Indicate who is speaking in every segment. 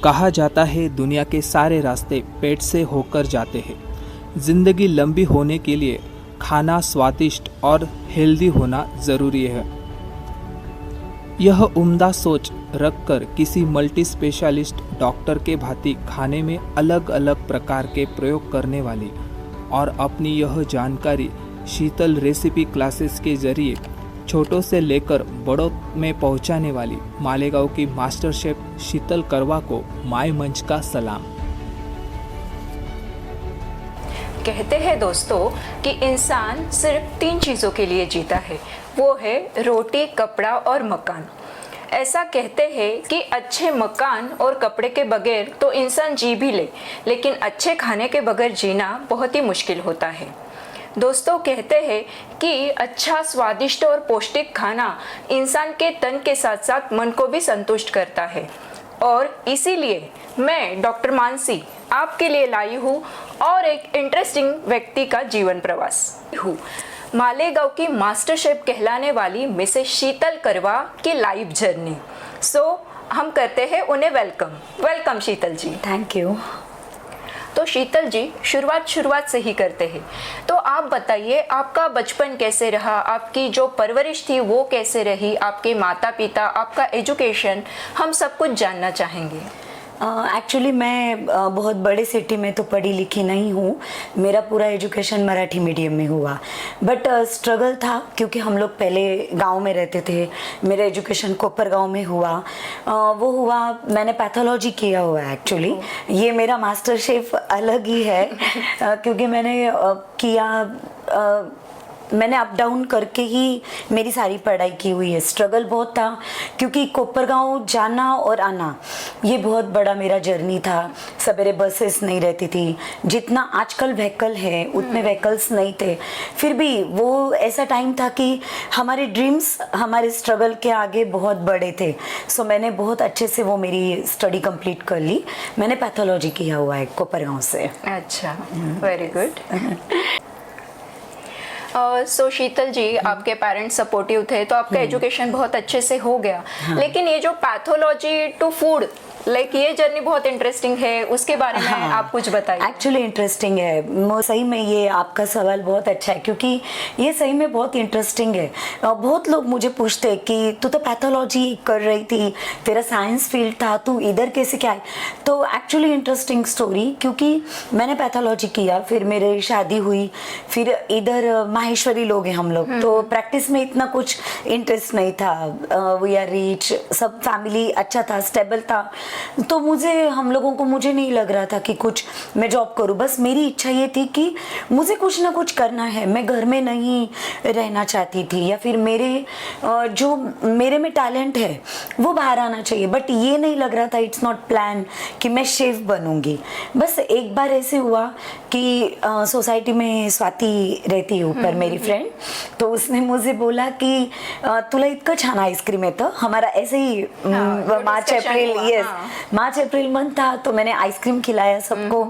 Speaker 1: कहा जाता है दुनिया के सारे रास्ते पेट से होकर जाते हैं। जिंदगी लंबी होने के लिए खाना स्वादिष्ट और हेल्दी होना ज़रूरी है। यह उम्दा सोच रखकर किसी मल्टी स्पेशलिस्ट डॉक्टर के भांति खाने में अलग अलग प्रकार के प्रयोग करने वाली और अपनी यह जानकारी शीतल रेसिपी क्लासेस के जरिए छोटों से लेकर बड़ों में पहुंचाने वाली मालेगांव की मास्टर शेफ शीतल करवा को माय मंच का सलाम।
Speaker 2: कहते हैं दोस्तों कि इंसान सिर्फ 3 चीज़ों के लिए जीता है, वो है रोटी, कपड़ा और मकान। ऐसा कहते हैं कि अच्छे मकान और कपड़े के बगैर तो इंसान जी भी ले, लेकिन अच्छे खाने के बगैर जीना बहुत ही मुश्किल होता है। दोस्तों, कहते हैं कि अच्छा, स्वादिष्ट और पौष्टिक खाना इंसान के तन के साथ साथ मन को भी संतुष्ट करता है। और इसीलिए मैं डॉक्टर मानसी आपके लिए लाई हूँ और एक इंटरेस्टिंग व्यक्ति का जीवन प्रवास हूँ। मालेगांव की मास्टर शेफ कहलाने वाली मिसेस शीतल करवा की लाइफ जर्नी। हम करते हैं उन्हें welcome Sheetal ji.
Speaker 3: Thank you.
Speaker 2: तो शीतल जी, शुरुआत से ही करते हैं। तो आप बताइए, आपका बचपन कैसे रहा, आपकी जो परवरिश थी वो कैसे रही, आपके माता पिता, आपका एजुकेशन, हम सब कुछ जानना चाहेंगे।
Speaker 3: एक्चुअली मैं बहुत बड़े सिटी में तो पढ़ी लिखी नहीं हूँ। मेरा पूरा एजुकेशन मराठी मीडियम में हुआ, बट स्ट्रगल था क्योंकि हम लोग पहले गांव में रहते थे। मेरा एजुकेशन कोपर गांव में हुआ। वो हुआ, मैंने पैथोलॉजी किया हुआ है एक्चुअली। ये मेरा मास्टर शेफ अलग ही है क्योंकि मैंने अप डाउन करके ही मेरी सारी पढ़ाई की हुई है। स्ट्रगल बहुत था क्योंकि कोपरगांव जाना और आना ये बहुत बड़ा मेरा जर्नी था। सवेरे बसेस नहीं रहती थी, जितना आजकल व्हीकल है उतने व्हीकल्स नहीं थे। फिर भी वो ऐसा टाइम था कि हमारे ड्रीम्स हमारे स्ट्रगल के आगे बहुत बड़े थे। सो मैंने बहुत अच्छे से वो मेरी स्टडी कंप्लीट कर ली। मैंने पैथोलॉजी किया हुआ है कोपरगांव से।
Speaker 2: अच्छा, वेरी गुड। शीतल जी, आपके पेरेंट्स सपोर्टिव थे तो आपका एजुकेशन बहुत अच्छे से हो गया। लेकिन ये जो पैथोलॉजी टू फूड, ये जर्नी बहुत इंटरेस्टिंग है, उसके बारे में आप कुछ बताइए।
Speaker 3: एक्चुअली इंटरेस्टिंग है सही में। ये आपका सवाल बहुत अच्छा है क्योंकि ये सही में बहुत इंटरेस्टिंग है। बहुत लोग मुझे पूछते हैं कि तू तो पैथोलॉजी कर रही थी, तेरा साइंस फील्ड था, तू इधर कैसे क्या है। तो एक्चुअली इंटरेस्टिंग स्टोरी, क्योंकि मैंने पैथोलॉजी किया, फिर मेरी शादी हुई, फिर इधर माहेश्वरी लोग हैं हम लोग, तो प्रैक्टिस में इतना कुछ इंटरेस्ट नहीं था। वी आर रिच, सब फैमिली अच्छा था, स्टेबल था। तो मुझे नहीं लग रहा था कि कुछ मैं जॉब करूं। बस मेरी इच्छा ये थी कि मुझे कुछ ना कुछ करना है। मैं घर में नहीं रहना चाहती थी, या फिर जो मेरे में टैलेंट है वो बाहर आना चाहिए। बट ये नहीं लग रहा था, इट्स नॉट प्लान कि मैं शेफ बनूंगी। बस एक बार ऐसे हुआ कि सोसाइटी में स्वाति रहती है ऊपर, मेरी फ्रेंड, तो उसने मुझे बोला कि तुला इतकं छान आईस्क्रीम येतं। हमारा ऐसे ही मार्च अप्रैल मंथ था, तो मैंने आइसक्रीम खिलाया सबको।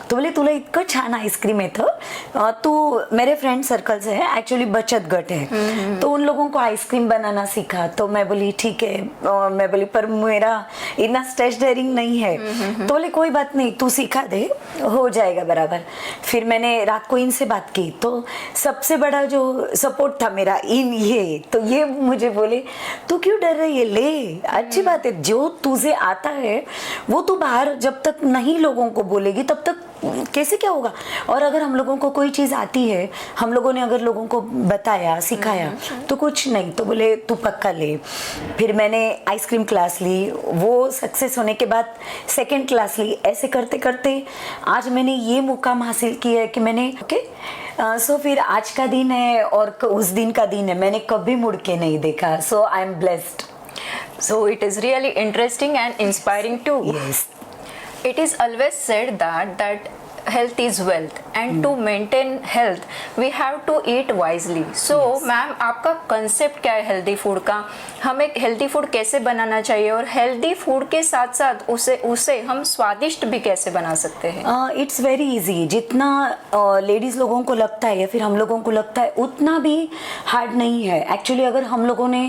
Speaker 3: तो बोले तुला इतकं छान आइसक्रीम येतं, तो मेरे फ्रेंड सर्कल से है, एक्चुअली बचत गट है, तो उन लोगों को आइसक्रीम बनाना सीखा। तो मैं बोली ठीक है। मैं बोली पर मेरा इतना स्टेज डेयरिंग नहीं है। तो बोले कोई बात नहीं, तू सिखा दे, हो जाएगा बराबर। फिर मैंने रात को इनसे बात की, तो सबसे बड़ा जो सपोर्ट था मेरा तो ये मुझे बोले तू क्यों डर रही है, ले अच्छी बात है, जो तुझे आता है वो तू बाहर जब तक नहीं लोगों को बोलेगी तब तक कैसे क्या होगा। और अगर हम लोगों को कोई चीज़ आती है, हम लोगों ने अगर लोगों को बताया, सिखाया, तो कुछ नहीं, तो बोले तू पक्का ले। फिर मैंने आइसक्रीम क्लास ली, वो सक्सेस होने के बाद सेकंड क्लास ली। ऐसे करते करते आज मैंने ये मुकाम हासिल किया है कि मैंने सो फिर आज का दिन है और उस दिन का दिन है, मैंने कभी मुड़ के नहीं देखा। So I am blessed.
Speaker 2: So it is really interesting and inspiring too.
Speaker 3: Yes.
Speaker 2: It is always said that health is wealth. and to maintain health we have to eat wisely. So ma'am आपका concept क्या है healthy food का? हमें healthy food कैसे बनाना चाहिए और healthy food के साथ साथ उसे हम स्वादिष्ट भी कैसे बना सकते हैं?
Speaker 3: It's very easy. जितना लेडीज लोगों को लगता है या फिर हम लोगों को लगता है उतना भी हार्ड नहीं है. एक्चुअली अगर हम लोगों ने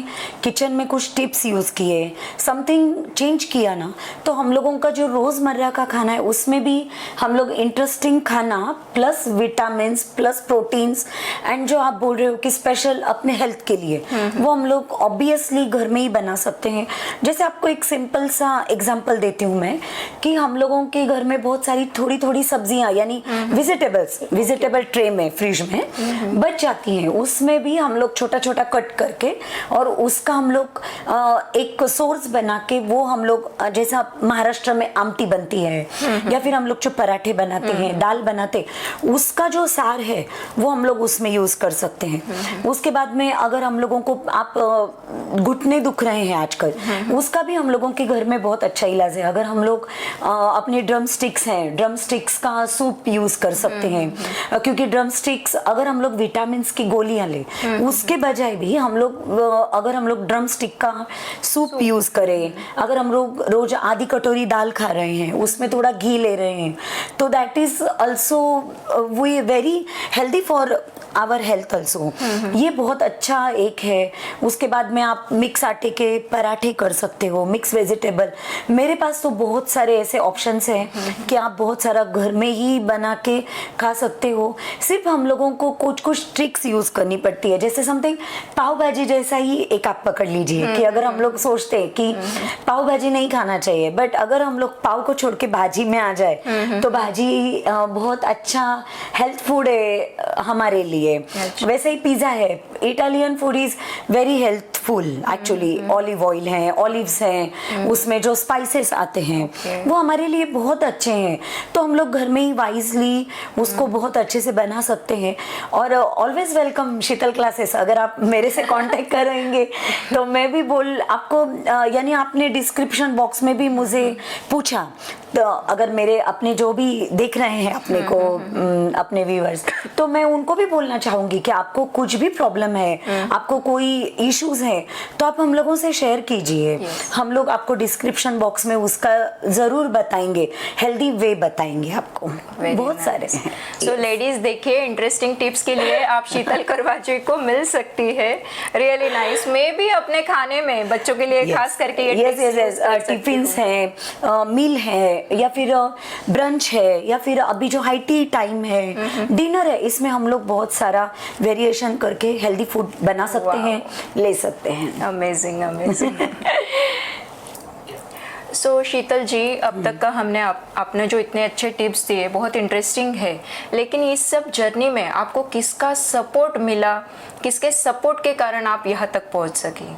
Speaker 3: किचन में कुछ टिप्स यूज़ किए, समथिंग चेंज किया ना, तो हम लोगों का जो रोज़मर्रा का खाना है उसमें भी हम लोग इंटरेस्टिंग खाना plus vitamin plus proteins and जो आप बोल रहे हो कि स्पेशल अपने हेल्थ के लिए, वो हम लोग ऑब्वियसली घर में ही बना सकते हैं. जैसे आपको एक सिंपल सा एग्जांपल देती हूँ मैं कि हम लोगों के घर में बहुत सारी थोड़ी थोड़ी सब्जियां यानी वेजिटेबल ट्रे में फ्रिज में बच जाती हैं. उसमें भी हम लोग छोटा छोटा कट करके और उसका हम लोग एक सोर्स बना के वो हम लोग जैसा महाराष्ट्र में आमटी बनती है या फिर हम लोग जो पराठे बनाते हैं, दाल बनाते, उसका जो सार है वो हम लोग उसमें यूज कर सकते हैं. उसके बाद में अगर हम लोगों को आप घुटने दुख रहे हैं आजकल, उसका भी हम लोगों के घर में बहुत अच्छा इलाज है. अगर हम लोग अपने ड्रम स्टिक्स का सूप यूज कर सकते हैं, क्योंकि ड्रम स्टिक्स अगर हम लोग विटामिन की गोलियां ले उसके बजाय भी हम लोग अगर हम लोग ड्रम स्टिक का सूप यूज करें, अगर हम लोग रोज आधी कटोरी दाल खा रहे हैं उसमें थोड़ा घी ले रहे हैं, तो that is also we very healthy for our health also. ये बहुत अच्छा एक है. उसके बाद में आप मिक्स आटे के पराठे कर सकते हो, मिक्स वेजिटेबल. मेरे पास तो बहुत सारे ऐसे ऑप्शंस हैं कि आप बहुत सारा घर में ही बना के खा सकते हो. सिर्फ हम लोगों को कुछ ट्रिक्स यूज करनी पड़ती है. जैसे समथिंग पाव भाजी जैसा ही एक आप पकड़ लीजिए कि अगर हम लोग सोचते हैं कि पाव भाजी नहीं खाना चाहिए, बट अगर हम लोग पाव को छोड़ के भाजी में आ जाए तो भाजी बहुत अच्छा हेल्थ फूड है हमारे लिए. वैसे ही पिज्जा है. Italian food is very healthful actually. Olive oil है, ऑलिव्स हैं, उसमें जो स्पाइसेस आते हैं वो हमारे लिए बहुत अच्छे हैं. तो हम लोग घर में ही वाइजली उसको बहुत अच्छे से बना सकते हैं. और ऑलवेज वेलकम शीतल क्लासेस. अगर आप मेरे से कांटेक्ट करेंगे तो मैं भी आपको यानी आपने डिस्क्रिप्शन बॉक्स में भी मुझे पूछा, तो अगर मेरे अपने जो भी देख रहे हैं अपने को अपने व्यूअर्स, तो मैं उनको भी बोलना चाहूंगी कि आपको कुछ भी प्रॉब्लम है, आपको कोई इश्यूज है, तो आप हम लोगों से शेयर कीजिए. हम लोग आपको डिस्क्रिप्शन बॉक्स में उसका जरूर बताएंगे, हेल्दी वे बताएंगे आपको. बहुत सारे हैं.
Speaker 2: सो लेडीज देखिए, इंटरेस्टिंग टिप्स के लिए आप शीतल करवाजी को मिल सकती है. Really nice. मैं भी अपने खाने में बच्चों के लिए खास करके
Speaker 3: टिफिन्स है, मील है, या फिर ब्रंच है, या फिर अभी जो हाई टी टाइम है, डिनर है, इसमें हम लोग बहुत सारा वेरिएशन करके हेल्दी फूड बना सकते हैं, ले सकते हैं.
Speaker 2: Amazing amazing. सो शीतल जी, अब तक का हमने आपने जो इतने अच्छे टिप्स दिए बहुत इंटरेस्टिंग है, लेकिन इस सब जर्नी में आपको किसका सपोर्ट मिला, किसके सपोर्ट के कारण आप यहाँ तक पहुँच सकी?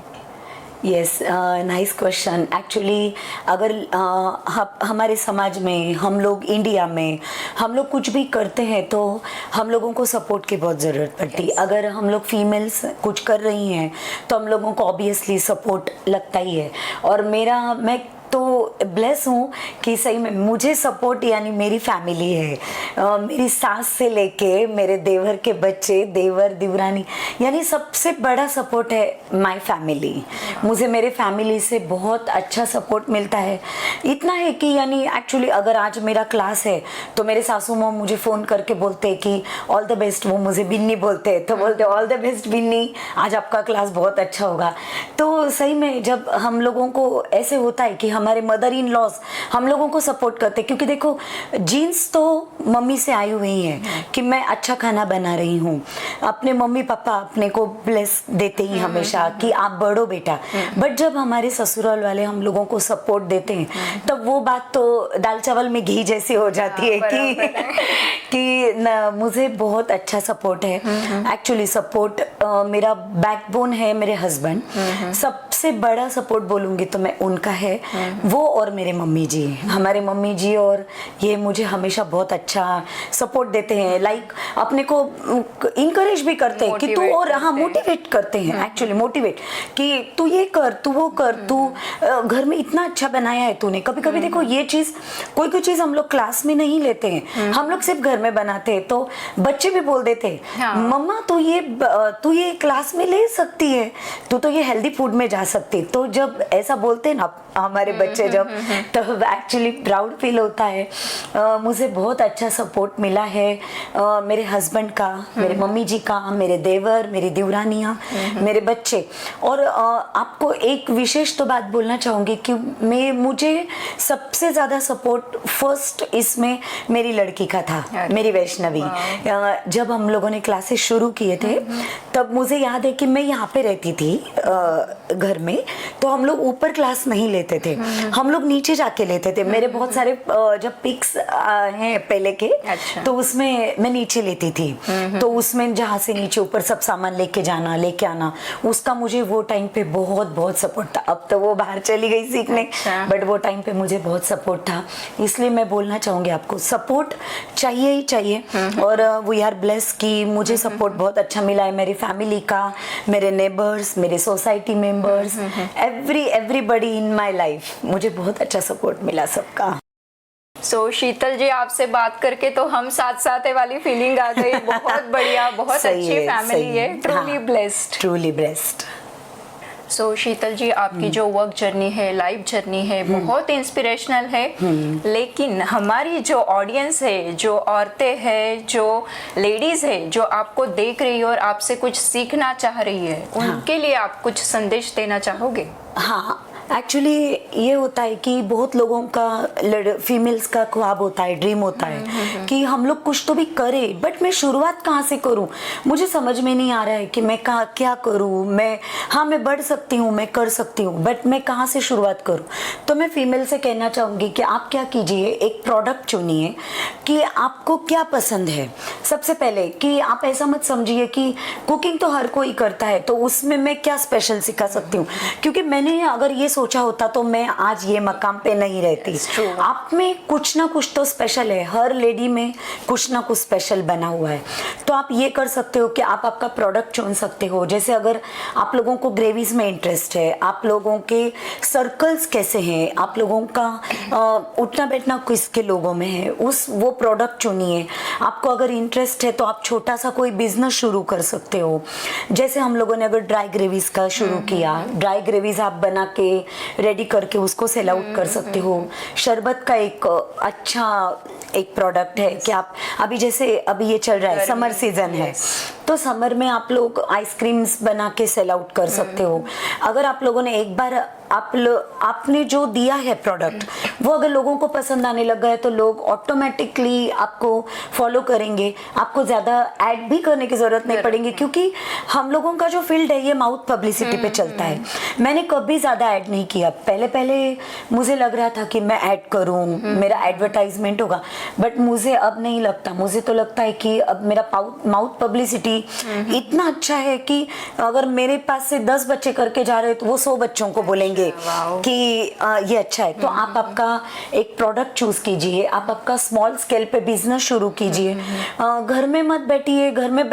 Speaker 3: Yes, nice question. एक्चुअली अगर हमारे समाज में, हम लोग इंडिया में, हम लोग कुछ भी करते हैं तो हम लोगों को सपोर्ट की बहुत ज़रूरत पड़ती है. अगर हम लोग फीमेल्स कुछ कर रही हैं तो हम लोगों को ऑब्वियसली सपोर्ट लगता ही है. और मैं तो ब्लेस हूँ कि सही में मुझे सपोर्ट यानी मेरी फैमिली है. मेरी सास से लेके मेरे देवर के बच्चे, देवर देवरानी, यानी सबसे बड़ा सपोर्ट है माय फैमिली. मुझे मेरे फैमिली से बहुत अच्छा सपोर्ट मिलता है. इतना है कि यानी एक्चुअली अगर आज मेरा क्लास है तो मेरे सासू माँ मुझे फ़ोन करके बोलते हैं कि ऑल द बेस्ट. वो मुझे बिन्नी बोलते हैं तो बोलते ऑल द बेस्ट बिन्नी, आज आपका क्लास बहुत अच्छा होगा. तो सही में जब हम लोगों को ऐसे होता है कि हमारे मदर इन लॉज हम लोगों को सपोर्ट करते हैं, क्योंकि देखो जीन्स तो मम्मी से आई हुई हैं कि मैं अच्छा खाना बना रही हूँ. अपने मम्मी पापा अपने को ब्लेस देते ही हमेशा कि आप बढ़ो बेटा. बट जब हमारे ससुराल वाले हम लोगों को सपोर्ट देते हैं तब वो बात तो दाल चावल में घी जैसी हो जाती है कि मुझे बहुत अच्छा सपोर्ट है. एक्चुअली सपोर्ट मेरा बैकबोन है मेरे हस्बैंड. सबसे सबसे बड़ा सपोर्ट बोलूँगी तो मैं उनका है, वो और मेरे मम्मी जी, हमारे मम्मी जी, और ये मुझे हमेशा बहुत अच्छा सपोर्ट देते हैं, लाइक अपने को इनकरेज भी करते हैं कि तू, और हाँ मोटिवेट करते हैं, एक्चुअली मोटिवेट कि तू ये कर, तू वो कर, तू घर में इतना अच्छा बनाया है तूने। कभी कभी देखो ये चीज़, कोई चीज़ हम लोग क्लास में नहीं लेते हैं, हम लोग सिर्फ घर में बनाते हैं, तो बच्चे भी बोल देते हैं मम्मा तू ये क्लास में ले सकती है, तू तो ये हेल्दी फूड में जा सकती है। तो जब ऐसा बोलते हैं ना हमारे बच्चे जब, तब एक्चुअली प्राउड फील होता है। मुझे बहुत अच्छा सपोर्ट मिला है मेरे हस्बैंड का, मेरे मम्मी जी का, मेरे देवर, मेरी देवरानियाँ, मेरे बच्चे। और आपको एक विशेष तो बात बोलना चाहूँगी कि मुझे सबसे ज़्यादा सपोर्ट फर्स्ट इसमें मेरी लड़की का था, मेरी वैष्णवी। जब हम लोगों ने क्लासेस शुरू किए थे तब मुझे याद है कि मैं यहाँ पे रहती थी घर में, तो हम लोग ऊपर क्लास नहीं लेते थे, हम लोग नीचे जाके लेते थे। मेरे बहुत सारे जब पिक्स हैं पहले के, तो उसमें मैं नीचे लेती थी, तो उसमें जहाँ से नीचे ऊपर सब सामान लेके जाना, लेके आना, उसका मुझे वो टाइम पे बहुत बहुत सपोर्ट था। अब तो वो बाहर चली गई सीखने, बट वो टाइम पे मुझे बहुत सपोर्ट था। इसलिए मैं बोलना चाहूँगी आपको सपोर्ट चाहिए ही चाहिए, और वी आर ब्लेस कि मुझे सपोर्ट बहुत अच्छा मिला है मेरी फैमिली का, मेरे नेबर्स, मेरे society members, everybody in my life, मुझे बहुत अच्छा सपोर्ट मिला सबका।
Speaker 2: सो शीतल जी, आपसे बात करके तो हम साथ साथ वाली फीलिंग आ गई। बहुत बढ़िया, बहुत अच्छी फैमिली है, ट्रूली ब्लेस्ड,
Speaker 3: ट्रूली ब्लेस्ड।
Speaker 2: सो शीतल जी, आपकी जो वर्क जर्नी है, लाइफ जर्नी है, बहुत इंस्पिरेशनल है। लेकिन हमारी जो ऑडियंस है, जो औरतें हैं, जो लेडीज है, जो आपको देख रही है और आपसे कुछ सीखना चाह रही है, उनके लिए आप कुछ संदेश देना चाहोगे?
Speaker 3: हाँ, एक्चुअली ये होता है कि बहुत लोगों का, फीमेल्स का ख्वाब होता है, ड्रीम होता है कि हम लोग कुछ तो भी करें, बट मैं शुरुआत कहाँ से करूँ, मुझे समझ में नहीं आ रहा है कि मैं क्या करूँ। मैं बढ़ सकती हूँ, मैं कर सकती हूँ, बट मैं कहाँ से शुरुआत करूँ। तो मैं फीमेल से कहना चाहूँगी कि आप क्या कीजिए, एक प्रोडक्ट चुनिए कि आपको क्या पसंद है। सबसे पहले कि आप ऐसा मत समझिए कि कुकिंग तो हर कोई करता है, तो उसमें मैं क्या स्पेशल सिखा सकती हूँ, क्योंकि मैंने अगर ये सोचा होता तो मैं आज ये मकाम पे नहीं रहती। आप में कुछ ना कुछ तो स्पेशल है, हर लेडी में कुछ ना कुछ स्पेशल बना हुआ है। तो आप ये कर सकते हो कि आप आपका प्रोडक्ट चुन सकते हो। जैसे अगर आप लोगों को ग्रेवीज में इंटरेस्ट है, आप लोगों के सर्कल्स कैसे हैं, आप लोगों का उठना बैठना किसके लोगों में है, वो प्रोडक्ट चुनिए। आपको अगर इंटरेस्ट है तो आप छोटा सा कोई बिजनेस शुरू कर सकते हो। जैसे हम लोगों ने अगर ड्राई ग्रेवीज का शुरू किया, ड्राई ग्रेवीज आप बना के रेडी करके उसको सेल आउट कर सकते हो। शरबत का एक अच्छा एक प्रोडक्ट है कि आप अभी जैसे अभी ये चल रहा है, समर सीजन है, तो समर में आप लोग आइसक्रीम्स बना के सेल आउट कर सकते हो। अगर आप लोगों ने एक बार आपने जो दिया है प्रोडक्ट, वो अगर लोगों को पसंद आने लग गया तो लोग ऑटोमेटिकली आपको फॉलो करेंगे। आपको ज़्यादा ऐड भी करने की ज़रूरत नहीं पड़ेगी, क्योंकि हम लोगों का जो फील्ड है ये माउथ पब्लिसिटी पे चलता है। मैंने कभी ज़्यादा ऐड नहीं किया। पहले मुझे लग रहा था कि मैं ऐड करूँ, मेरा एडवर्टाइजमेंट होगा, बट मुझे अब नहीं लगता। मुझे तो लगता है कि अब मेरा माउथ पब्लिसिटी इतना अच्छा है कि अगर मेरे पास से 10 बच्चे करके जा रहे हैं तो वो 100 बच्चों को बोलेंगे कि ये अच्छा है। तो आप आपका एक प्रोडक्ट चूज कीजिए, आप आपका स्मॉल स्केल पे बिजनेस शुरू कीजिए। घर में मत बैठिए, घर में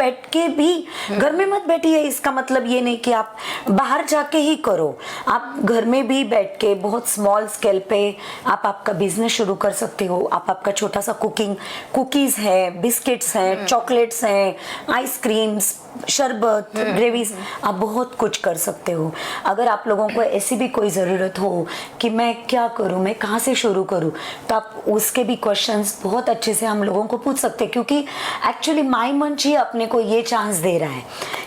Speaker 3: मत बैठिए। इसका मतलब ये नहीं कि आप बाहर जाके ही करो, आप घर में भी बैठ के बहुत स्मॉल स्केल पे आप आपका बिजनेस शुरू कर सकते हो। आप आपका छोटा सा कुकीज है, बिस्किट्स हैं, चॉकलेट्स हैं, आइसक्रीम्स, शरबत, ग्रेवीज, आप बहुत कुछ कर सकते हो। अगर आप लोगों को ऐसी भी कोई ज़रूरत हो कि मैं क्या करूं, मैं कहाँ से शुरू करूं, तो आप उसके भी क्वेश्चंस बहुत अच्छे से हम लोगों को पूछ सकते हैं। क्योंकि एक्चुअली माई मंच ही अपने को ये चांस दे रहा है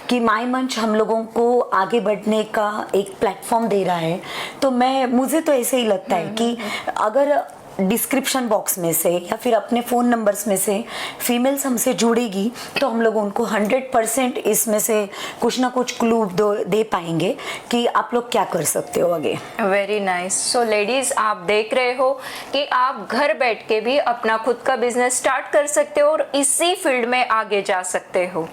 Speaker 3: कि माई मंच हम लोगों को आगे बढ़ने का एक प्लेटफॉर्म दे रहा है। तो मुझे तो ऐसे ही लगता है कि अगर डिस्क्रिप्शन बॉक्स में से या फिर अपने फ़ोन नंबर्स में से फीमेल्स हमसे जुड़ेगी तो हम लोग उनको 100% इसमें से कुछ ना कुछ क्लू दे पाएंगे कि आप लोग क्या कर सकते हो आगे।
Speaker 2: Very nice. सो लेडीज़, आप देख रहे हो कि आप घर बैठ के भी अपना खुद का बिजनेस स्टार्ट कर सकते हो और इसी फील्ड में आगे जा सकते हो।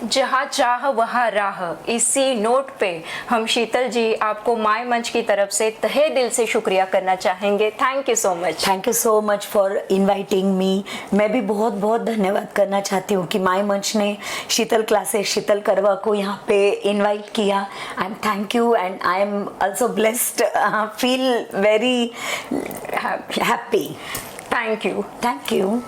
Speaker 2: जहाँ चाह वहाँ राह, इसी नोट पे हम शीतल जी आपको माय मंच की तरफ से तहे दिल से शुक्रिया करना चाहेंगे। Thank you so much.
Speaker 3: Thank you so much for inviting me. मैं भी बहुत बहुत धन्यवाद करना चाहती हूँ कि माय मंच ने शीतल क्लासेस, शीतल करवा को यहाँ पे इनवाइट किया। And thank you, and I am also blessed, feel very happy.
Speaker 2: Thank you.
Speaker 3: Thank you.